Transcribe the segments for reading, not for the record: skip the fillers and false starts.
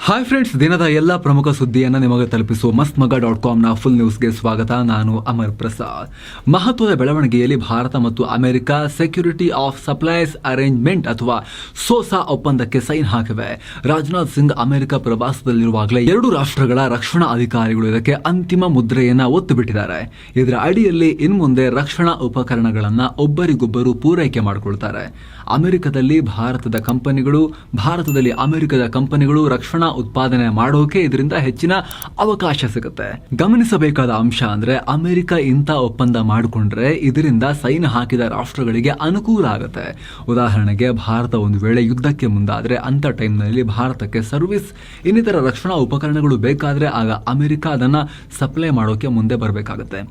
Hi friends, ದಿನದ ಎಲ್ಲ ಪ್ರಮುಖ ಸುದ್ದಿಯನ್ನು ನಿಮಗೆ ತಲುಪಿಸುವ mastmaga.comನ ಫುಲ್ ನ್ಯೂಸ್ಗೆ ಸ್ವಾಗತ. ನಾನು ಅಮರ್ ಪ್ರಸಾದ್. ಮಹತ್ವದ ಬೆಳವಣಿಗೆಯಲ್ಲಿ ಭಾರತ ಮತ್ತು America security of supplies arrangement ಅಥವಾ ಸೋಸಾ ಒಪ್ಪಂದಕ್ಕೆ ಸೈನ್ ಹಾಕಿವೆ. ರಾಜನಾಥ್ ಸಿಂಗ್ ಅಮೆರಿಕ ಪ್ರವಾಸದಲ್ಲಿರುವಾಗಲೇ ಎರಡು ರಾಷ್ಟ್ರಗಳ ರಕ್ಷಣಾ ಅಧಿಕಾರಿಗಳು ಇದಕ್ಕೆ ಅಂತಿಮ ಮುದ್ರೆಯನ್ನ ಒತ್ತು ಬಿಟ್ಟಿದ್ದಾರೆ. ಇದರ ಅಡಿಯಲ್ಲಿ ಇನ್ಮುಂದೆ ರಕ್ಷಣಾ ಉಪಕರಣಗಳನ್ನು ಒಬ್ಬರಿಗೊಬ್ಬರು ಪೂರೈಕೆ ಮಾಡಿಕೊಳ್ತಾರೆ. ಅಮೆರಿಕದಲ್ಲಿ ಭಾರತದಲ್ಲಿ ಅಮೆರಿಕದ ಕಂಪನಿಗಳು ರಕ್ಷಣಾ ಉತ್ಪಾದನೆ ಮಾಡೋಕೆ ಇದರಿಂದ ಹೆಚ್ಚಿನ ಅವಕಾಶ ಸಿಗುತ್ತೆ. ಗಮನಿಸಬೇಕಾದ ಅಂಶ ಅಂದ್ರೆ ಅಮೆರಿಕ ಇಂಥ ಒಪ್ಪಂದ ಮಾಡಿಕೊಂಡ್ರೆ ಇದರಿಂದ ಸೈನ್ ಹಾಕಿದ ರಾಷ್ಟ್ರಗಳಿಗೆ ಅನುಕೂಲ ಆಗುತ್ತೆ. ಉದಾಹರಣೆಗೆ ಭಾರತ ಒಂದು ವೇಳೆ ಯುದ್ಧಕ್ಕೆ ಮುಂದಾದ್ರೆ ಅಂತ ಟೈಮ್ನಲ್ಲಿ ಭಾರತಕ್ಕೆ ಸರ್ವಿಸ್ ಇನ್ನಿತರ ರಕ್ಷಣಾ ಉಪಕರಣಗಳು ಬೇಕಾದ್ರೆ ಆಗ ಅಮೆರಿಕ ಅದನ್ನ ಸಪ್ಲೈ ಮಾಡೋಕೆ ಮುಂದೆ ಬರಬೇಕಾಗುತ್ತೆ.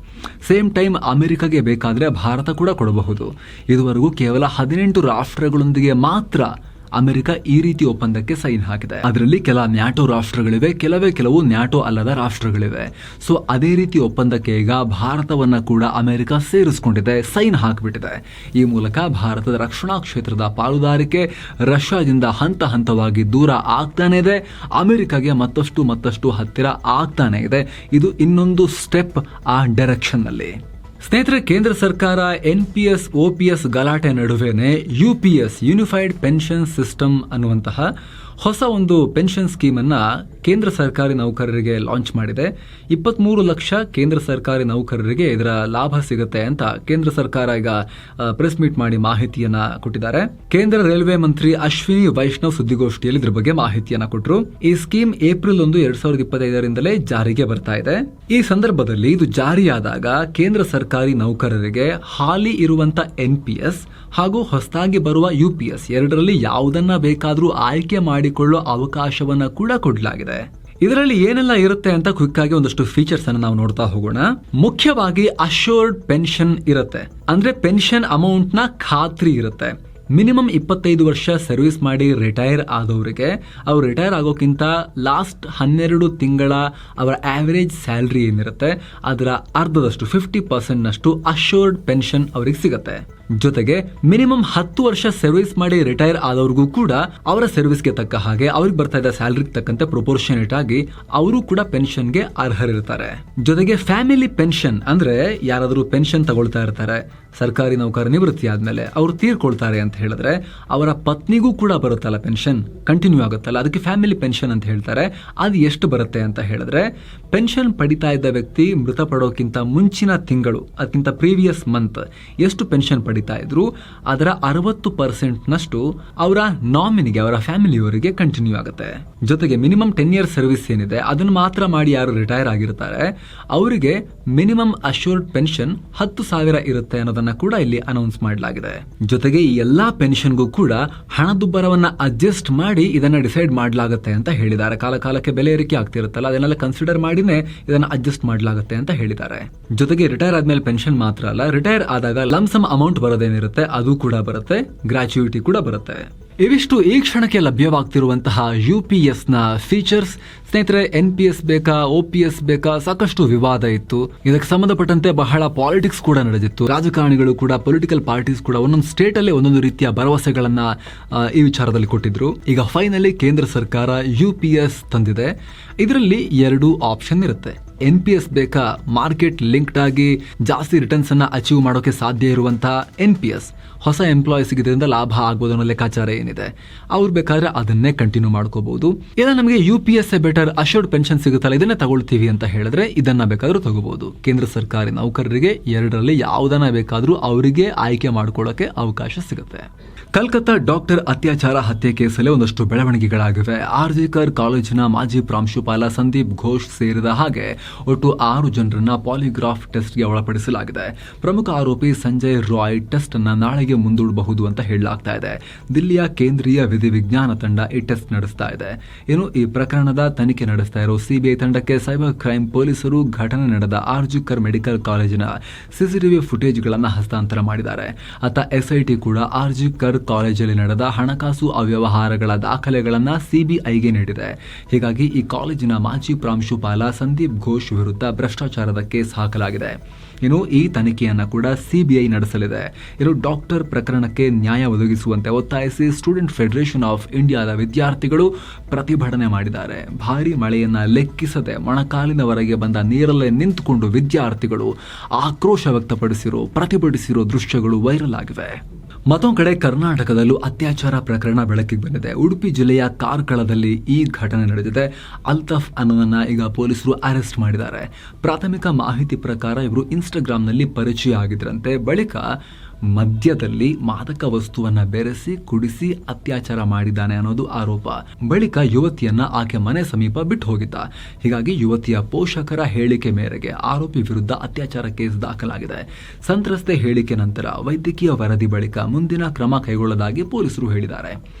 ಸೇಮ್ ಟೈಮ್ ಅಮೆರಿಕಗೆ ಬೇಕಾದ್ರೆ ಭಾರತ ಕೂಡ ಕೊಡಬಹುದು. ಇದುವರೆಗೂ ಕೇವಲ 18 ರಾಷ್ಟ್ರಗಳೊಂದಿಗೆ ಮಾತ್ರ ಅಮೆರಿಕ ಈ ರೀತಿ ಒಪ್ಪಂದಕ್ಕೆ ಸೈನ್ ಹಾಕಿದೆ. ಅದರಲ್ಲಿ ಕೆಲ ನ್ಯಾಟೋ ರಾಷ್ಟ್ರಗಳಿವೆ, ಕೆಲವು ನ್ಯಾಟೋ ಅಲ್ಲದ ರಾಷ್ಟ್ರಗಳಿವೆ. ಸೊ ಅದೇ ರೀತಿ ಒಪ್ಪಂದಕ್ಕೆ ಈಗ ಭಾರತವನ್ನ ಕೂಡ ಅಮೆರಿಕ ಸೇರಿಸಿಕೊಂಡಿದೆ, ಸೈನ್ ಹಾಕಿಬಿಟ್ಟಿದೆ. ಈ ಮೂಲಕ ಭಾರತದ ರಕ್ಷಣಾ ಕ್ಷೇತ್ರದ ಪಾಲುದಾರಿಕೆ ರಷ್ಯಾದಿಂದ ಹಂತ ಹಂತವಾಗಿ ದೂರ ಆಗ್ತಾನೆ ಇದೆ, ಅಮೆರಿಕಗೆ ಮತ್ತಷ್ಟು ಹತ್ತಿರ ಆಗ್ತಾನೆ ಇದೆ. ಇದು ಇನ್ನೊಂದು ಸ್ಟೆಪ್ ಆ ಡೈರೆಕ್ಷನ್ ನಲ್ಲಿ. ಸ್ನೇಹಿತರೆ, ಕೇಂದ್ರ ಸರ್ಕಾರ NPS OPS ಗಲಾಟೆ ನಡುವೆನೆ UPS ಯೂನಿಫೈಡ್ ಪೆನ್ಷನ್ ಸಿಸ್ಟಮ್ ಅನ್ನುವಂತಹ ಹೊಸ ಒಂದು ಪೆನ್ಷನ್ ಸ್ಕೀಮ್ ಅನ್ನ ಕೇಂದ್ರ ಸರ್ಕಾರಿ ನೌಕರರಿಗೆ ಲಾಂಚ್ ಮಾಡಿದೆ. 23 ಲಕ್ಷ ಕೇಂದ್ರ ಸರ್ಕಾರಿ ನೌಕರರಿಗೆ ಇದರ ಲಾಭ ಸಿಗುತ್ತೆ ಅಂತ ಕೇಂದ್ರ ಸರ್ಕಾರ ಈಗ ಪ್ರೆಸ್ ಮೀಟ್ ಮಾಡಿ ಮಾಹಿತಿಯನ್ನ ಕೊಟ್ಟಿದ್ದಾರೆ. ಕೇಂದ್ರ ರೈಲ್ವೆ ಮಂತ್ರಿ ಅಶ್ವಿನಿ ವೈಷ್ಣವ್ ಸುದ್ದಿಗೋಷ್ಠಿಯಲ್ಲಿ ಇದ್ರ ಬಗ್ಗೆ ಮಾಹಿತಿಯನ್ನ ಕೊಟ್ಟರು. ಈ ಸ್ಕೀಮ್ ಏಪ್ರಿಲ್ 1, 2025ರಿಂದಲೇ ಜಾರಿಗೆ ಬರ್ತಾ ಇದೆ. ಈ ಸಂದರ್ಭದಲ್ಲಿ ಇದು ಜಾರಿಯಾದಾಗ ಕೇಂದ್ರ ಸರ್ಕಾರಿ ನೌಕರರಿಗೆ ಹಾಲಿ ಇರುವಂತ NPS ಹಾಗೂ ಹೊಸದಾಗಿ ಬರುವ UPS ಎರಡರಲ್ಲಿ ಯಾವುದನ್ನ ಬೇಕಾದ್ರೂ ಆಯ್ಕೆ ಮಾಡಿಕೊಳ್ಳೋ ಅವಕಾಶವನ್ನ ಕೂಡ ಕೊಡಲಾಗಿದೆ. ಇದರಲ್ಲಿ ಏನೆಲ್ಲ ಇರುತ್ತೆ ಅಂತ ಕ್ವಿಕ್ ಆಗಿ ಒಂದಷ್ಟು ಫೀಚರ್ಸ್ ಅನ್ನು ನಾವು ನೋಡ್ತಾ ಹೋಗೋಣ. ಮುಖ್ಯವಾಗಿ ಅಶ್ಯೂರ್ಡ್ ಪೆನ್ಷನ್ ಇರುತ್ತೆ, ಅಂದ್ರೆ ಪೆನ್ಷನ್ ಅಮೌಂಟ್ ನ ಖಾತ್ರಿ ಇರುತ್ತೆ. ಮಿನಿಮಮ್ 25 ವರ್ಷ ಸರ್ವಿಸ್ ಮಾಡಿ ರಿಟೈರ್ ಆದವರಿಗೆ ಅವ್ರು ರಿಟೈರ್ ಆಗೋಕ್ಕಿಂತ ಲಾಸ್ಟ್ 12 ತಿಂಗಳ ಅವರ ಆವರೇಜ್ ಸ್ಯಾಲರಿ ಏನಿರುತ್ತೆ ಅದರ ಅರ್ಧದಷ್ಟು 50% ನಷ್ಟು ಅಶ್ಯೂರ್ಡ್ ಪೆನ್ಷನ್ ಅವರಿಗೆ ಸಿಗುತ್ತೆ. ಜೊತೆಗೆ ಮಿನಿಮಮ್ 10 ವರ್ಷ ಸರ್ವಿಸ್ ಮಾಡಿ ರಿಟೈರ್ ಆದವ್ರಿಗೂ ಕೂಡ ಅವರ ಸರ್ವಿಸ್ಗೆ ತಕ್ಕ ಹಾಗೆ ಅವ್ರಿಗೆ ಬರ್ತಾ ಇದ್ದ ಸ್ಯಾಲರಿಗೆ ತಕ್ಕಂತೆ ಪ್ರೊಪೋರ್ಷನೇಟ್ ಆಗಿ ಅವರು ಕೂಡ ಪೆನ್ಷನ್ಗೆ ಅರ್ಹರಿರ್ತಾರೆ. ಜೊತೆಗೆ ಫ್ಯಾಮಿಲಿ ಪೆನ್ಷನ್ ಅಂದ್ರೆ ಯಾರಾದರೂ ಪೆನ್ಷನ್ ತಗೊಳ್ತಾ ಇರ್ತಾರೆ, ಸರ್ಕಾರಿ ನೌಕರ ನಿವೃತ್ತಿ ಆದ್ಮೇಲೆ ಅವ್ರು ತೀರ್ಕೊಳ್ತಾರೆ ಅಂತ ಹೇಳಿದ್ರೆ ಅವರ ಪತ್ನಿಗೂ ಕೂಡ ಬರುತ್ತಲ್ಲ ಪೆನ್ಷನ್, ಕಂಟಿನ್ಯೂ ಆಗುತ್ತಲ್ಲ, ಅದಕ್ಕೆ ಫ್ಯಾಮಿಲಿ ಪೆನ್ಷನ್ ಅಂತ ಹೇಳ್ತಾರೆ. ಅದು ಎಷ್ಟು ಬರುತ್ತೆ ಅಂತ ಹೇಳಿದ್ರೆ ಪೆನ್ಷನ್ ಪಡಿತಾ ಇದ್ದ ವ್ಯಕ್ತಿ ಮೃತಪಡೋಕ್ಕಿಂತ ಮುಂಚಿನ ತಿಂಗಳು, ಅದಕ್ಕಿಂತ ಪ್ರೀವಿಯಸ್ ಮಂತ್ ಎಷ್ಟು ಪೆನ್ಷನ್ ಪಡಿತಾ ಇದ್ರು ಅದರ 60% ನಷ್ಟು ಅವರ ನಾಮಿನಿಗೆ, ಅವರ ಫ್ಯಾಮಿಲಿಯವರಿಗೆ ಕಂಟಿನ್ಯೂ ಆಗುತ್ತೆ. ಜೊತೆಗೆ ಮಿನಿಮಮ್ 10 ಇಯರ್ ಸರ್ವಿಸ್ ಏನಿದೆ ಅದನ್ನು ಮಾತ್ರ ಮಾಡಿ ಯಾರು ರಿಟೈರ್ ಆಗಿರ್ತಾರೆ ಅವರಿಗೆ ಮಿನಿಮಮ್ ಅಶ್ಯೂರ್ಡ್ ಪೆನ್ಷನ್ 10,000 ಇರುತ್ತೆ ಅನ್ನೋದನ್ನ ಕೂಡ ಇಲ್ಲಿ ಅನೌನ್ಸ್ ಮಾಡಲಾಗಿದೆ. ಜೊತೆಗೆ ಈ ಎಲ್ಲಾ ಪೆನ್ಷನ್ಗೂ ಕೂಡ ಹಣದುಬ್ಬರವನ್ನ ಅಡ್ಜಸ್ಟ್ ಮಾಡಿ ಇದನ್ನ ಡಿಸೈಡ್ ಮಾಡಲಾಗುತ್ತೆ ಅಂತ ಹೇಳಿದ್ದಾರೆ. ಕಾಲಕ್ಕೆ ಬೆಲೆ ಏರಿಕೆ ಆಗ್ತಿರುತ್ತಲ್ಲ, ಅದನ್ನೆಲ್ಲ ಕನ್ಸಿಡರ್ ಮಾಡಿನೇ ಇದನ್ನ ಅಡ್ಜಸ್ಟ್ ಮಾಡಲಾಗುತ್ತೆ ಅಂತ ಹೇಳಿದ್ದಾರೆ. ಜೊತೆಗೆ ರಿಟೈರ್ ಆದ್ಮೇಲೆ ಪೆನ್ಷನ್ ಮಾತ್ರ ಅಲ್ಲ, ರಿಟೈರ್ ಆದಾಗ ಲಂಸಮ್ ಅಮೌಂಟ್ ಬರೋದೇನಿರುತ್ತೆ ಅದು ಕೂಡ ಬರುತ್ತೆ, ಗ್ರಾಚ್ಯುಯಿಟಿ ಕೂಡ ಬರುತ್ತೆ. ಇವಿಷ್ಟು ಈ ಕ್ಷಣಕ್ಕೆ ಲಭ್ಯವಾಗ್ತಿರುವಂತಹ UPS ನ ಫೀಚರ್ಸ್. ಸ್ನೇಹಿತರೆ, NPS ಬೇಕಾ OPS ಬೇಕಾ, ಸಾಕಷ್ಟು ವಿವಾದ ಇತ್ತು. ಇದಕ್ಕೆ ಸಂಬಂಧಪಟ್ಟಂತೆ ಬಹಳ ಪಾಲಿಟಿಕ್ಸ್ ಕೂಡ ನಡೆದಿತ್ತು. ರಾಜಕಾರಣಿಗಳು ಕೂಡ, ಪೊಲಿಟಿಕಲ್ ಪಾರ್ಟೀಸ್ ಕೂಡ ಒಂದೊಂದು ಸ್ಟೇಟ್ ಅಲ್ಲಿ ಒಂದೊಂದು ರೀತಿಯ ಭರವಸೆಗಳನ್ನ ಈ ವಿಚಾರದಲ್ಲಿ ಕೊಟ್ಟಿದ್ರು. ಈಗ ಫೈನಲಿ ಕೇಂದ್ರ ಸರ್ಕಾರ UPS ತಂದಿದೆ. ಇದರಲ್ಲಿ 2 ಆಪ್ಷನ್ ಇರುತ್ತೆ. NPS ಬೇಕಾ, ಮಾರ್ಕೆಟ್ ಲಿಂಕ್ಡ್ ಆಗಿ ಜಾಸ್ತಿ ರಿಟರ್ನ್ಸ್ ಅನ್ನ ಅಚೀವ್ ಮಾಡೋಕೆ ಸಾಧ್ಯ ಇರುವಂತಹ NPS, ಹೊಸ ಎಂಪ್ಲಾಯೀಸ್ ಇದರಿಂದ ಲಾಭ ಆಗ್ಬೋದು ಅನ್ನೋ ಲೆಕ್ಕಾಚಾರ ಏನಿದೆ, ಅವ್ರು ಬೇಕಾದ್ರೆ ಅದನ್ನೇ ಕಂಟಿನ್ಯೂ ಮಾಡ್ಕೋಬಹುದು. ಇಲ್ಲ ನಮಗೆ UPS ಬೆಟರ್, ಅಶ್ಯೂರ್ಡ್ ಪೆನ್ಷನ್ ಸಿಗುತ್ತಲ್ಲ ಇದನ್ನೇ ತಗೊಳ್ತೀವಿ ಅಂತ ಹೇಳಿದ್ರೆ ಇದನ್ನ ಬೇಕಾದ್ರೂ ತಗೋಬಹುದು. ಕೇಂದ್ರ ಸರ್ಕಾರಿ ನೌಕರರಿಗೆ ಎರಡರಲ್ಲಿ ಯಾವುದನ್ನ ಬೇಕಾದ್ರೂ ಅವರಿಗೆ ಆಯ್ಕೆ ಮಾಡ್ಕೊಳ್ಳೋಕೆ ಅವಕಾಶ ಸಿಗುತ್ತೆ. ಕಲ್ಕತ್ತಾ ಡಾಕ್ಟರ್ ಅತ್ಯಾಚಾರ ಹತ್ಯೆ ಕೇಸಲ್ಲಿ ಒಂದಷ್ಟು ಬೆಳವಣಿಗೆಗಳಾಗಿವೆ. RG-ಕರ್ ಕಾಲೇಜಿನ ಮಾಜಿ ಪ್ರಾಂಶುಪಾಲ ಸಂದೀಪ್ ಘೋಷ್ ಸೇರಿದ ಹಾಗೆ ಒಟ್ಟು 6 ಜನರನ್ನ ಪಾಲಿಗ್ರಾಫ್ ಟೆಸ್ಟ್ಗೆ ಒಳಪಡಿಸಲಾಗಿದೆ. ಪ್ರಮುಖ ಆರೋಪಿ ಸಂಜಯ್ ರಾಯ್ ಟೆಸ್ಟ್ ಅನ್ನ ನಾಳೆಗೆ ಮುಂದೂಡಬಹುದು ಅಂತ ಹೇಳಲಾಗ್ತಾ ಇದೆ. ದಿಲ್ಲಿಯ ಕೇಂದ್ರೀಯ ವಿಧಿವಿಜ್ಞಾನ ತಂಡ ಈ ಟೆಸ್ಟ್ ನಡೆಸ್ತಾ ಇದೆ. ಈ ಪ್ರಕರಣದ ತನಿಖೆ ನಡೆಸ್ತಾ ಇರೋ CBI ತಂಡಕ್ಕೆ ಸೈಬರ್ ಕ್ರೈಮ್ ಪೊಲೀಸರು ಘಟನೆ ನಡೆದ RG-ಕರ್ ಮೆಡಿಕಲ್ ಕಾಲೇಜಿನ CCTV ಫುಟೇಜ್ಗಳನ್ನು ಹಸ್ತಾಂತರ ಮಾಡಿದ್ದಾರೆ. SIT ಕೂಡ RG-ಕರ್ ಕಾಲೇಜಲ್ಲಿ ನಡೆದ ಹಣಕಾಸು ಅವ್ಯವಹಾರಗಳ ದಾಖಲೆಗಳನ್ನ CBIಗೆ ನೀಡಿದೆ. ಹೀಗಾಗಿ ಈ ಕಾಲೇಜಿನ ಮಾಜಿ ಪ್ರಾಂಶುಪಾಲ ಸಂದೀಪ್ ಘೋಷ್ ವಿರುದ್ಧ ಭ್ರಷ್ಟಾಚಾರದ ಕೇಸ್ ಹಾಕಲಾಗಿದೆ. ಇನ್ನು ಈ ತನಿಖೆಯನ್ನ ಕೂಡ CBI ನಡೆಸಲಿದೆ. ಡಾಕ್ಟರ್ ಪ್ರಕರಣಕ್ಕೆ ನ್ಯಾಯ ಒದಗಿಸುವಂತೆ ಒತ್ತಾಯಿಸಿ ಸ್ಟೂಡೆಂಟ್ ಫೆಡರೇಷನ್ ಆಫ್ ಇಂಡಿಯಾದ ವಿದ್ಯಾರ್ಥಿಗಳು ಪ್ರತಿಭಟನೆ ಮಾಡಿದ್ದಾರೆ. ಭಾರೀ ಮಳೆಯನ್ನ ಲೆಕ್ಕಿಸದೆ ಮೊಣಕಾಲಿನವರೆಗೆ ಬಂದ ನೀರಲ್ಲೇ ನಿಂತುಕೊಂಡು ವಿದ್ಯಾರ್ಥಿಗಳು ಆಕ್ರೋಶ ಪ್ರತಿಭಟಿಸಿರೋ ದೃಶ್ಯಗಳು ವೈರಲ್ ಆಗಿವೆ. ಮತ್ತೊಂದು ಕಡೆ ಕರ್ನಾಟಕದಲ್ಲೂ ಅತ್ಯಾಚಾರ ಪ್ರಕರಣ ಬೆಳಕಿಗೆ ಬಂದಿದೆ. ಉಡುಪಿ ಜಿಲ್ಲೆಯ ಕಾರ್ಕಳದಲ್ಲಿ ಈ ಘಟನೆ ನಡೆದಿದೆ. ಅಲ್ತಾಫ್ ಅನ್ನೋದನ್ನ ಈಗ ಪೊಲೀಸರು ಅರೆಸ್ಟ್ ಮಾಡಿದ್ದಾರೆ. ಪ್ರಾಥಮಿಕ ಮಾಹಿತಿ ಪ್ರಕಾರ ಇವರು ಇನ್ಸ್ಟಾಗ್ರಾಮ್ನಲ್ಲಿ ಪರಿಚಯ ಆಗಿದ್ರಂತೆ. ಬಳಿಕ ಮದ್ಯದಲ್ಲಿ ಮಾದಕ ವಸ್ತುವನ್ನ ಬೆರೆಸಿ ಕುಡಿಸಿ ಅತ್ಯಾಚಾರ ಮಾಡಿದ್ದಾನೆ ಅನ್ನೋದು ಆರೋಪ. ಬಳಿಕ ಯುವತಿಯನ್ನ ಆಕೆ ಮನೆ ಸಮೀಪ ಬಿಟ್ಟು ಹೋಗಿದ್ದ. ಹೀಗಾಗಿ ಯುವತಿಯ ಪೋಷಕರ ಹೇಳಿಕೆ ಮೇರೆಗೆ ಆರೋಪಿ ವಿರುದ್ಧ ಅತ್ಯಾಚಾರ ಕೇಸ್ ದಾಖಲಾಗಿದೆ. ಸಂತ್ರಸ್ತೆ ಹೇಳಿಕೆ ನಂತರ ವೈದ್ಯಕೀಯ ವರದಿ ಬಳಿಕ ಮುಂದಿನ ಕ್ರಮ ಕೈಗೊಳ್ಳಲಾಗಿ ಪೊಲೀಸರು ಹೇಳಿದ್ದಾರೆ.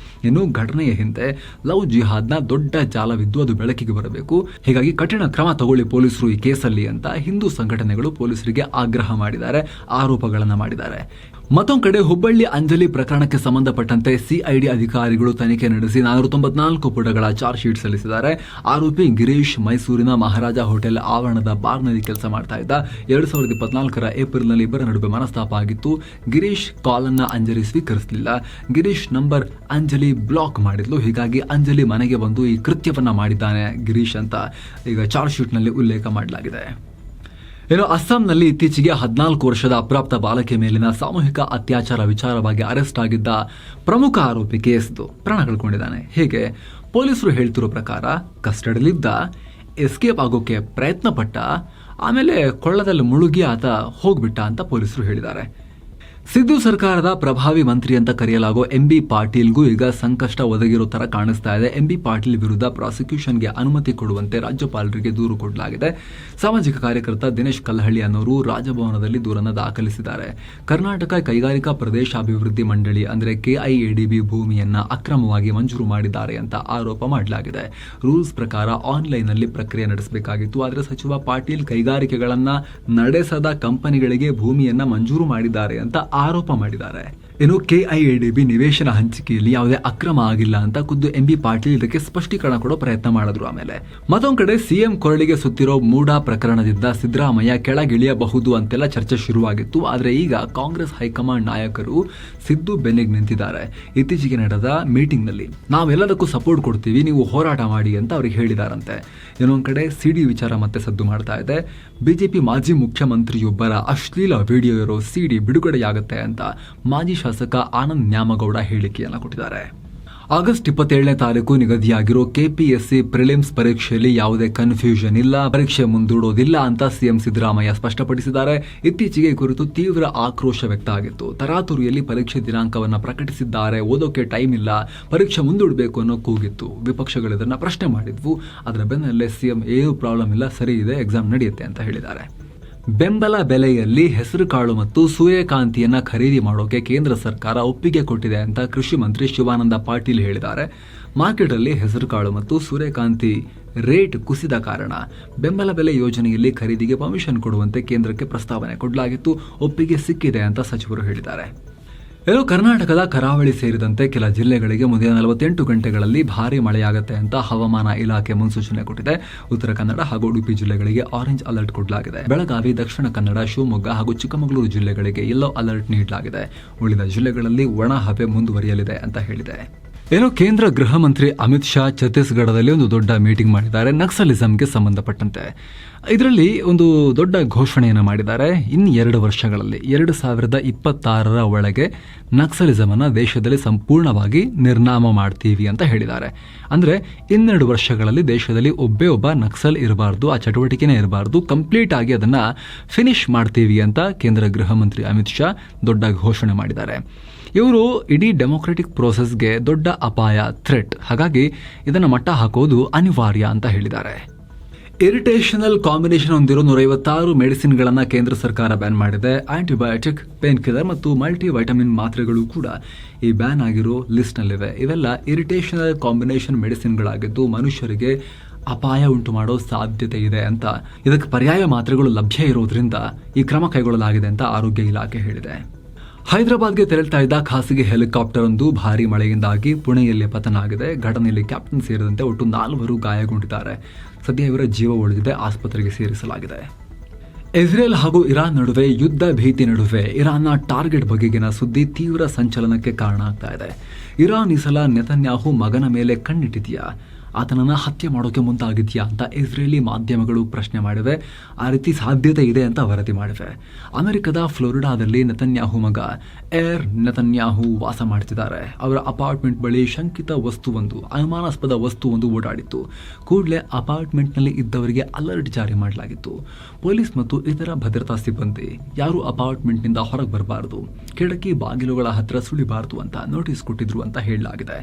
ಇನ್ನು ಘಟನೆಯ ಹಿಂದೆ ಲವ್ ಜಿಹಾದ್ನ ದೊಡ್ಡ ಜಾಲವಿದ್ದು ಅದು ಬೆಳಕಿಗೆ ಬರಬೇಕು. ಹೀಗಾಗಿ ಕಠಿಣ ಕ್ರಮ ತಗೊಳ್ಳಿ ಪೊಲೀಸರು ಈ ಕೇಸಲ್ಲಿ ಅಂತ ಹಿಂದೂ ಸಂಘಟನೆಗಳು ಪೊಲೀಸರಿಗೆ ಆಗ್ರಹ ಮಾಡಿದ್ದಾರೆ, ಆರೋಪಗಳನ್ನ ಮಾಡಿದ್ದಾರೆ. ಮತ್ತೊಂದು ಕಡೆ ಹುಬ್ಬಳ್ಳಿ ಅಂಜಲಿ ಪ್ರಕರಣಕ್ಕೆ ಸಂಬಂಧಪಟ್ಟಂತೆ ಸಿಐಡಿ ಅಧಿಕಾರಿಗಳು ತನಿಖೆ ನಡೆಸಿ 494 ಪುಟಗಳ ಚಾರ್ಜ್ ಶೀಟ್ ಸಲ್ಲಿಸಿದ್ದಾರೆ. ಆರೋಪಿ ಗಿರೀಶ್ ಮೈಸೂರಿನ ಮಹಾರಾಜ ಹೋಟೆಲ್ ಆವರಣದ ಬಾರ್ನಲ್ಲಿ ಕೆಲಸ ಮಾಡ್ತಾ ಇದ್ದ. 2024 ಏಪ್ರಿಲ್ನಲ್ಲಿ ಇಬ್ಬರ ನಡುವೆ ಮನಸ್ತಾಪ ಆಗಿತ್ತು. ಗಿರೀಶ್ ಕಾಲನ್ನ ಅಂಜಲಿ ಸ್ವೀಕರಿಸಲಿಲ್ಲ. ಗಿರೀಶ್ ನಂಬರ್ ಅಂಜಲಿ ಬ್ಲಾಕ್ ಮಾಡಿದ್ಲು. ಹೀಗಾಗಿ ಅಂಜಲಿ ಮನೆಗೆ ಬಂದು ಈ ಕೃತ್ಯವನ್ನ ಮಾಡಿದ್ದಾನೆ ಗಿರೀಶ್ ಅಂತ ಈಗ ಚಾರ್ಜ್ ಶೀಟ್ನಲ್ಲಿ ಉಲ್ಲೇಖ ಮಾಡಲಾಗಿದೆ. ಇನ್ನು ಅಸ್ಸಾಂನಲ್ಲಿ ಇತ್ತೀಚೆಗೆ 14 ವರ್ಷದ ಅಪ್ರಾಪ್ತ ಬಾಲಕಿ ಮೇಲಿನ ಸಾಮೂಹಿಕ ಅತ್ಯಾಚಾರ ವಿಚಾರವಾಗಿ ಅರೆಸ್ಟ್ ಆಗಿದ್ದ ಪ್ರಮುಖ ಆರೋಪಿ ಕೇಸ್ದು ಪ್ರಾಣ ಕಳ್ಕೊಂಡಿದ್ದಾನೆ. ಹೀಗೆ ಪೊಲೀಸರು ಹೇಳ್ತಿರೋ ಪ್ರಕಾರ ಕಸ್ಟಡಿಲಿದ್ದ, ಎಸ್ಕೇಪ್ ಆಗೋಕೆ ಪ್ರಯತ್ನ ಪಟ್ಟ, ಆಮೇಲೆ ಕೊಳ್ಳದಲ್ಲಿ ಮುಳುಗಿ ಆತ ಹೋಗ್ಬಿಟ್ಟ ಅಂತ ಪೊಲೀಸರು ಹೇಳಿದ್ದಾರೆ. ಸಿದ್ದು ಸರ್ಕಾರದ ಪ್ರಭಾವಿ ಮಂತ್ರಿ ಅಂತ ಕರೆಯಲಾಗೋ ಎಂಬಿ ಪಾಟೀಲ್ಗೂ ಈಗ ಸಂಕಷ್ಟ ಒದಗಿರೋ ತರ ಕಾಣಿಸ್ತಾ ಇದೆ. ಎಂಬಿ ಪಾಟೀಲ್ ವಿರುದ್ಧ ಪ್ರಾಸಿಕ್ಯೂಷನ್ಗೆ ಅನುಮತಿ ಕೊಡುವಂತೆ ರಾಜ್ಯಪಾಲರಿಗೆ ದೂರು ಕೊಡಲಾಗಿದೆ. ಸಾಮಾಜಿಕ ಕಾರ್ಯಕರ್ತ ದಿನೇಶ್ ಕಲ್ಲಹಳ್ಳಿ ಅನ್ನೋರು ರಾಜಭವನದಲ್ಲಿ ದೂರನ್ನು ದಾಖಲಿಸಿದ್ದಾರೆ. ಕರ್ನಾಟಕ ಕೈಗಾರಿಕಾ ಪ್ರದೇಶಾಭಿವೃದ್ಧಿ ಮಂಡಳಿ ಅಂದ್ರೆ ಕೆಐಎಡಿಬಿ ಭೂಮಿಯನ್ನ ಅಕ್ರಮವಾಗಿ ಮಂಜೂರು ಮಾಡಿದ್ದಾರೆ ಅಂತ ಆರೋಪ ಮಾಡಲಾಗಿದೆ. ರೂಲ್ಸ್ ಪ್ರಕಾರ ಆನ್ಲೈನ್ ನಲ್ಲಿ ಪ್ರಕ್ರಿಯೆ ನಡೆಸಬೇಕಾಗಿತ್ತು. ಆದರೆ ಸಚಿವ ಪಾಟೀಲ್ ಕೈಗಾರಿಕೆಗಳನ್ನ ನಡೆಸದ ಕಂಪನಿಗಳಿಗೆ ಭೂಮಿಯನ್ನ ಮಂಜೂರು ಮಾಡಿದ್ದಾರೆ ಅಂತ ಆರೋಪ ಮಾಡಿದ್ದಾರೆ. ಇನ್ನು ಕೆಐಎಡಿಬಿ ನಿವೇಶನ ಹಂಚಿಕೆಯಲ್ಲಿ ಯಾವುದೇ ಅಕ್ರಮ ಆಗಿಲ್ಲ ಅಂತ ಖುದ್ದು ಎಂಬಿ ಪಾಟೀಲ್ ಇದಕ್ಕೆ ಸ್ಪಷ್ಟೀಕರಣ ಕೊಡೋ ಪ್ರಯತ್ನ ಮಾಡಿದ್ರು. ಆಮೇಲೆ ಮತ್ತೊಂದು ಕಡೆ ಸಿಎಂ ಕೊರಳಿಗೆ ಸುತ್ತಿರೋ ಮೂಡಾ ಪ್ರಕರಣದಿಂದ ಸಿದ್ದರಾಮಯ್ಯ ಕೆಳಗಿಳಿಯಬಹುದು ಅಂತೆಲ್ಲ ಚರ್ಚೆ ಶುರುವಾಗಿತ್ತು. ಆದರೆ ಈಗ ಕಾಂಗ್ರೆಸ್ ಹೈಕಮಾಂಡ್ ನಾಯಕರು ಸಿದ್ದು ಬೆನ್ನಿಗೆ ನಿಂತಿದ್ದಾರೆ. ಇತ್ತೀಚೆಗೆ ನಡೆದ ಮೀಟಿಂಗ್ ನಲ್ಲಿ ನಾವೆಲ್ಲದಕ್ಕೂ ಸಪೋರ್ಟ್ ಕೊಡ್ತೀವಿ, ನೀವು ಹೋರಾಟ ಮಾಡಿ ಅಂತ ಅವ್ರಿಗೆ ಹೇಳಿದಾರಂತೆ. ಇನ್ನೊಂದು ಕಡೆ ಸಿಡಿ ವಿಚಾರ ಮತ್ತೆ ಸದ್ದು ಮಾಡ್ತಾ ಇದೆ. ಬಿಜೆಪಿ ಮಾಜಿ ಮುಖ್ಯಮಂತ್ರಿಯೊಬ್ಬರ ಅಶ್ಲೀಲ ವಿಡಿಯೋ ಇರೋ ಸಿಡಿ ಬಿಡುಗಡೆಯಾಗುತ್ತೆ ಅಂತ ಮಾಜಿ ಶಾಸಕ ಆನಂದ್ ನ್ಯಾಮಗೌಡ ಹೇಳಿಕೆಯನ್ನು ಕೊಟ್ಟಿದ್ದಾರೆ. ಆಗಸ್ಟ್ 27ನೇ ತಾರೀಕು ನಿಗದಿಯಾಗಿರೋ ಕೆಪಿಎಸ್ಸಿ ಪ್ರಿಲಿಮ್ಸ್ ಪರೀಕ್ಷೆಯಲ್ಲಿ ಯಾವುದೇ ಕನ್ಫ್ಯೂಷನ್ ಇಲ್ಲ, ಪರೀಕ್ಷೆ ಮುಂದೂಡೋದಿಲ್ಲ ಅಂತ ಸಿಎಂ ಸಿದ್ದರಾಮಯ್ಯ ಸ್ಪಷ್ಟಪಡಿಸಿದ್ದಾರೆ. ಇತ್ತೀಚೆಗೆ ಈ ಕುರಿತು ತೀವ್ರ ಆಕ್ರೋಶ ವ್ಯಕ್ತ ಆಗಿತ್ತು. ತರಾತುರಿಯಲ್ಲಿ ಪರೀಕ್ಷೆ ದಿನಾಂಕವನ್ನ ಪ್ರಕಟಿಸಿದ್ದಾರೆ, ಓದೋಕೆ ಟೈಮ್ ಇಲ್ಲ, ಪರೀಕ್ಷೆ ಮುಂದೂಡಬೇಕು ಅನ್ನೋ ಕೂಗಿತ್ತು. ವಿಪಕ್ಷಗಳು ಇದನ್ನ ಪ್ರಶ್ನೆ ಮಾಡಿದ್ವು. ಅದರ ಬೆನ್ನಲ್ಲೇ ಸಿಎಂ ಏನು ಪ್ರಾಬ್ಲಮ್ ಇಲ್ಲ, ಸರಿ ಇದೆ, ಎಕ್ಸಾಮ್ ನಡೆಯುತ್ತೆ ಅಂತ ಹೇಳಿದ್ದಾರೆ. ಬೆಂಬಲ ಬೆಲೆಯಲ್ಲಿ ಹೆಸರುಕಾಳು ಮತ್ತು ಸೂರ್ಯಕಾಂತಿಯನ್ನ ಖರೀದಿ ಮಾಡೋಕೆ ಕೇಂದ್ರ ಸರ್ಕಾರ ಒಪ್ಪಿಗೆ ಕೊಟ್ಟಿದೆ ಅಂತ ಕೃಷಿ ಮಂತ್ರಿ ಶಿವಾನಂದ ಪಾಟೀಲ್ ಹೇಳಿದ್ದಾರೆ. ಮಾರ್ಕೆಟ್ ಅಲ್ಲಿ ಹೆಸರುಕಾಳು ಮತ್ತು ಸೂರ್ಯಕಾಂತಿ ರೇಟ್ ಕುಸಿದ ಕಾರಣ ಬೆಂಬಲ ಬೆಲೆ ಯೋಜನೆಯಲ್ಲಿ ಖರೀದಿಗೆ ಪರ್ಮಿಷನ್ ಕೊಡುವಂತೆ ಕೇಂದ್ರಕ್ಕೆ ಪ್ರಸ್ತಾವನೆ ಕೊಡಲಾಗಿತ್ತು. ಒಪ್ಪಿಗೆ ಸಿಕ್ಕಿದೆ ಅಂತ ಸಚಿವರು ಹೇಳಿದ್ದಾರೆ. ಇನ್ನು ಕರ್ನಾಟಕದ ಕರಾವಳಿ ಸೇರಿದಂತೆ ಕೆಲ ಜಿಲ್ಲೆಗಳಿಗೆ ಮುಂದಿನ 48 ಗಂಟೆಗಳಲ್ಲಿ ಭಾರೀ ಮಳೆಯಾಗುತ್ತೆ ಅಂತ ಹವಾಮಾನ ಇಲಾಖೆ ಮುನ್ಸೂಚನೆ ಕೊಟ್ಟಿದೆ. ಉತ್ತರ ಕನ್ನಡ ಹಾಗೂ ಉಡುಪಿ ಜಿಲ್ಲೆಗಳಿಗೆ ಆರೆಂಜ್ ಅಲರ್ಟ್ ಕೊಡಲಾಗಿದೆ. ಬೆಳಗಾವಿ, ದಕ್ಷಿಣ ಕನ್ನಡ, ಶಿವಮೊಗ್ಗ ಹಾಗೂ ಚಿಕ್ಕಮಗಳೂರು ಜಿಲ್ಲೆಗಳಿಗೆ ಯೆಲ್ಲೋ ಅಲರ್ಟ್ ನೀಡಲಾಗಿದೆ. ಉಳಿದ ಜಿಲ್ಲೆಗಳಲ್ಲಿ ಒಣ ಹವೆ ಮುಂದುವರಿಯಲಿದೆ ಅಂತ ಹೇಳಿದೆ. ಏನೋ ಕೇಂದ್ರ ಗೃಹ ಮಂತ್ರಿ ಅಮಿತ್ ಶಾ ಛತ್ತೀಸ್ಗಢದಲ್ಲಿ ಒಂದು ದೊಡ್ಡ ಮೀಟಿಂಗ್ ಮಾಡಿದ್ದಾರೆ ನಕ್ಸಲಿಸಂಗೆ ಸಂಬಂಧಪಟ್ಟಂತೆ. ಇದರಲ್ಲಿ ಒಂದು ದೊಡ್ಡ ಘೋಷಣೆಯನ್ನು ಮಾಡಿದ್ದಾರೆ. ಇನ್ನು 2 ವರ್ಷಗಳಲ್ಲಿ 2026 ಒಳಗೆ ನಕ್ಸಲಿಸಮ್ ಅನ್ನ ದೇಶದಲ್ಲಿ ಸಂಪೂರ್ಣವಾಗಿ ನಿರ್ನಾಮ ಮಾಡ್ತೀವಿ ಅಂತ ಹೇಳಿದ್ದಾರೆ. ಅಂದ್ರೆ 2 ವರ್ಷಗಳಲ್ಲಿ ದೇಶದಲ್ಲಿ ಒಬ್ಬ ನಕ್ಸಲ್ ಇರಬಾರ್ದು, ಆ ಚಟುವಟಿಕೆನೇ ಇರಬಾರ್ದು, ಕಂಪ್ಲೀಟ್ ಆಗಿ ಅದನ್ನ ಫಿನಿಶ್ ಮಾಡ್ತೀವಿ ಅಂತ ಕೇಂದ್ರ ಗೃಹ ಮಂತ್ರಿ ಅಮಿತ್ ಶಾ ದೊಡ್ಡ ಘೋಷಣೆ ಮಾಡಿದ್ದಾರೆ. ಇವರು ಇಡೀ ಡೆಮೊಕ್ರೆಟಿಕ್ ಪ್ರೋಸೆಸ್ಗೆ ದೊಡ್ಡ ಅಪಾಯ, ಥ್ರೆಟ್. ಹಾಗಾಗಿ ಇದನ್ನು ಮಟ್ಟ ಹಾಕೋದು ಅನಿವಾರ್ಯ ಅಂತ ಹೇಳಿದ್ದಾರೆ. ಇರಿಟೇಷನಲ್ ಕಾಂಬಿನೇಷನ್ ಹೊಂದಿರೋ 156 ಮೆಡಿಸಿನ್ಗಳನ್ನು ಕೇಂದ್ರ ಸರ್ಕಾರ ಬ್ಯಾನ್ ಮಾಡಿದೆ. ಆಂಟಿಬಯೋಟಿಕ್, ಪೇನ್ ಕಿಲ್ಲರ್ ಮತ್ತು ಮಲ್ಟಿ ವೈಟಮಿನ್ ಮಾತ್ರೆಗಳು ಕೂಡ ಈ ಬ್ಯಾನ್ ಆಗಿರೋ ಲಿಸ್ಟ್ನಲ್ಲಿವೆ. ಇವೆಲ್ಲ ಇರಿಟೇಷನಲ್ ಕಾಂಬಿನೇಷನ್ ಮೆಡಿಸಿನ್ಗಳಾಗಿದ್ದು ಮನುಷ್ಯರಿಗೆ ಅಪಾಯ ಉಂಟು ಮಾಡೋ ಸಾಧ್ಯತೆ ಇದೆ ಅಂತ, ಇದಕ್ಕೆ ಪರ್ಯಾಯ ಮಾತ್ರೆಗಳು ಲಭ್ಯ ಇರೋದ್ರಿಂದ ಈ ಕ್ರಮ ಕೈಗೊಳ್ಳಲಾಗಿದೆ ಅಂತ ಆರೋಗ್ಯ ಇಲಾಖೆ ಹೇಳಿದೆ. ಹೈದರಾಬಾದ್ಗೆ ತೆರಳ್ತಾ ಇದ್ದ ಖಾಸಗಿ ಹೆಲಿಕಾಪ್ಟರ್ ಒಂದು ಭಾರಿ ಮಳೆಯಿಂದಾಗಿ ಪುಣೆಯಲ್ಲಿ ಪತನ ಆಗಿದೆ. ಘಟನೆಯಲ್ಲಿ ಕ್ಯಾಪ್ಟನ್ ಸೇರಿದಂತೆ ಒಟ್ಟು 4 ಗಾಯಗೊಂಡಿದ್ದಾರೆ. ಸದ್ಯ ಇವರ ಜೀವ ಉಳಿದಿದೆ, ಆಸ್ಪತ್ರೆಗೆ ಸೇರಿಸಲಾಗಿದೆ. ಇಸ್ರೇಲ್ ಹಾಗೂ ಇರಾನ್ ನಡುವೆ ಯುದ್ಧ ಭೀತಿ ನಡುವೆ ಇರಾನ್ನ ಟಾರ್ಗೆಟ್ ಬಗೆಗಿನ ಸುದ್ದಿ ತೀವ್ರ ಸಂಚಲನಕ್ಕೆ ಕಾರಣ ಆಗ್ತಾ ಇದೆ. ಇರಾನ್ ಈ ಸಲ ನೆತನ್ಯಾಹು ಮಗನ ಮೇಲೆ ಕಣ್ಣಿಟ್ಟಿದೆಯಾ, ಆತನನ್ನು ಹತ್ಯೆ ಮಾಡೋಕೆ ಮುಂದಾಗಿದೆಯಾ ಅಂತ ಇಸ್ರೇಲಿ ಮಾಧ್ಯಮಗಳು ಪ್ರಶ್ನೆ ಮಾಡಿವೆ. ಆ ರೀತಿ ಸಾಧ್ಯತೆ ಇದೆ ಅಂತ ವರದಿ ಮಾಡಿವೆ. ಅಮೆರಿಕದ ಫ್ಲೋರಿಡಾದಲ್ಲಿ ನೆತನ್ಯಾಹು ಮಗ ಏರ್ ನೆತನ್ಯಾಹು ವಾಸ ಮಾಡ್ತಿದ್ದಾರೆ. ಅವರ ಅಪಾರ್ಟ್ಮೆಂಟ್ ಬಳಿ ಶಂಕಿತ ವಸ್ತುವೊಂದು, ಅನುಮಾನಾಸ್ಪದ ವಸ್ತುವೊಂದು ಓಡಾಡಿತ್ತು. ಕೂಡಲೇ ಅಪಾರ್ಟ್ಮೆಂಟ್ನಲ್ಲಿ ಇದ್ದವರಿಗೆ ಅಲರ್ಟ್ ಜಾರಿ ಮಾಡಲಾಗಿತ್ತು. ಪೊಲೀಸ್ ಮತ್ತು ಇತರ ಭದ್ರತಾ ಸಿಬ್ಬಂದಿ ಯಾರು ಅಪಾರ್ಟ್ಮೆಂಟ್ನಿಂದ ಹೊರಗೆ ಬರಬಾರದು, ಕಿಟಕಿ ಬಾಗಿಲುಗಳ ಹತ್ರ ಸುಳಿಬಾರದು ಅಂತ ನೋಟಿಸ್ ಕೊಟ್ಟಿದ್ರು ಅಂತ ಹೇಳಲಾಗಿದೆ.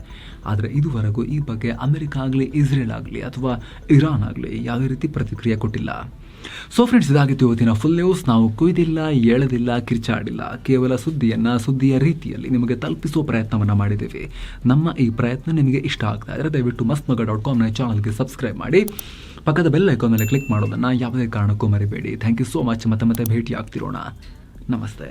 ಆದರೆ ಇದುವರೆಗೂ ಈ ಬಗ್ಗೆ ಅಮೆರಿಕ ಆಗಲಿ, ಇಸ್ರೇಲ್ ಆಗಲಿ ಅಥವಾ ಇರಾನ್ ಆಗಲಿ ಯಾವುದೇ ರೀತಿ ಪ್ರತಿಕ್ರಿಯೆ ಕೊಟ್ಟಿಲ್ಲ. ಸೊ ಫ್ರೆಂಡ್ಸ್, ಇದಾಗಿತ್ತು ಇವತ್ತಿನ ಫುಲ್ ನ್ಯೂಸ್. ನಾವು ಕೊಯ್ದಿಲ್ಲ, ಎಳೆದಿಲ್ಲ, ಕಿರ್ಚಾಡಿಲ್ಲ, ಕೇವಲ ಸುದ್ದಿಯ ರೀತಿಯಲ್ಲಿ ನಿಮಗೆ ತಲುಪಿಸುವ ಪ್ರಯತ್ನವನ್ನು ಮಾಡಿದ್ದೀವಿ. ನಮ್ಮ ಈ ಪ್ರಯತ್ನ ನಿಮಗೆ ಇಷ್ಟ ಆಗ್ತಾ ಇದ್ದರೆ ದಯವಿಟ್ಟು mastmaga.com ಚಾನಲ್ಗೆ ಸಬ್ಸ್ಕ್ರೈಬ್ ಮಾಡಿ, ಪಕ್ಕದ ಬೆಲ್ ಐಕಾನ್ ಮೇಲೆ ಕ್ಲಿಕ್ ಮಾಡೋದನ್ನು ಯಾವುದೇ ಕಾರಣಕ್ಕೂ ಮರಿಬೇಡಿ. Thank you so much. ಮತ್ತೆ ಭೇಟಿ ಆಗ್ತಿರೋಣ. ನಮಸ್ತೆ.